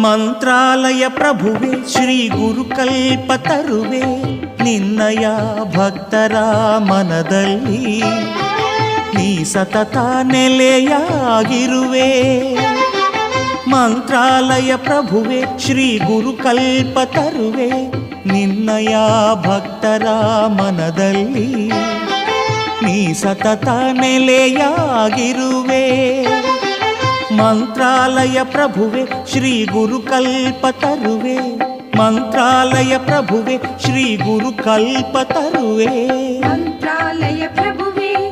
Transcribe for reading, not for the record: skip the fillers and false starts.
ಮಂತ್ರಾಲಯ ಪ್ರಭುವೆ ಶ್ರೀ ಗುರುಕಲ್ಪತರುವೆ ನಿನ್ನಯ ಭಕ್ತರ ಮನದಲ್ಲಿ ನೀ ಸತತ ನೆಲೆಯಾಗಿರುವೆ. ಮಂತ್ರಾಲಯ ಪ್ರಭುವೆ ಶ್ರೀ ಗುರುಕಲ್ಪತರುವೆ ನಿನ್ನಯ ಭಕ್ತರ ಮನದಲ್ಲಿ ನೀ ಸತತ ನೆಲೆಯಾಗಿರುವೆ. ಮಂತ್ರಾಲಯ ಪ್ರಭುವೆ ಶ್ರೀ ಗುರುಕಲ್ಪತರುವೆ ಮಂತ್ರಾಲಯ ಪ್ರಭುವೆ ಶ್ರೀ ಗುರುಕಲ್ಪತರುವೆ ಮಂತ್ರಾಲಯ ಪ್ರಭುವೆ